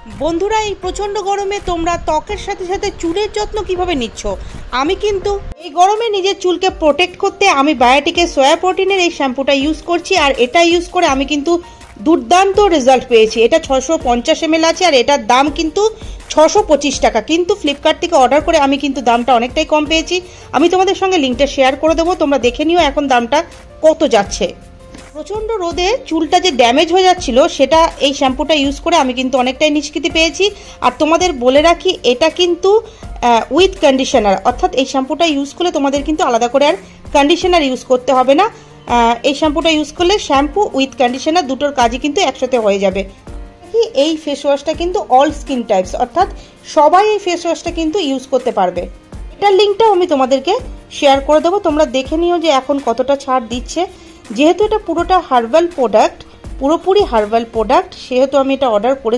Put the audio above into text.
বন্ধুরা, এই প্রচণ্ড গরমে তোমরা ত্বকের সাথে সাথে চুলের যত্ন কিভাবে নিচ্ছ? আমি কিন্তু এই গরমে নিজের চুলকে প্রোটেক্ট করতে আমি বায়োটিকের সোয়া প্রোটিনের এই শ্যাম্পুটা ইউজ করছি। আর এটা ইউজ করে আমি কিন্তু দুর্দান্ত রেজাল্ট পেয়েছি। এটা 650 ml আছে আর এটার দাম কিন্তু 625 টাকা। কিন্তু ফ্লিপকার্ট থেকে অর্ডার করে আমি কিন্তু দামটা অনেকটাই কম পেয়েছি। আমি তোমাদের সঙ্গে লিঙ্কটা শেয়ার করে দেবো, তোমরা দেখে নিও এখন দামটা কত যাচ্ছে। প্রচণ্ড রোদে চুলটা যে ড্যামেজ হয়ে যাচ্ছিল সেটা এই শ্যাম্পুটা ইউজ করে আমি কিন্তু অনেকটাই নিষ্কৃতি পেয়েছি। আর তোমাদের বলে রাখি, এটা কিন্তু উইথ কন্ডিশনার, অর্থাৎ এই শ্যাম্পুটা ইউজ করলে তোমাদের কিন্তু আলাদা করে আর কন্ডিশনার ইউজ করতে হবে না। এই শ্যাম্পুটা ইউজ করলে শ্যাম্পু উইথ কন্ডিশনার দুটোর কাজই কিন্তু একসাথে হয়ে যাবে। এই ফেস ওয়াশটা কিন্তু অল স্কিন টাইপস, অর্থাৎ সবাই এই ফেস ওয়াশটা কিন্তু ইউজ করতে পারবে। এটার লিঙ্কটাও আমি তোমাদেরকে শেয়ার করে দেবো, তোমরা দেখে নিও যে এখন কতটা ছাড় দিচ্ছে। যেহেতু এটা পুরোটা হার্বাল প্রোডাক্ট, পুরোপুরি হার্বাল প্রোডাক্ট, সেহেতু আমি এটা অর্ডার করেছি।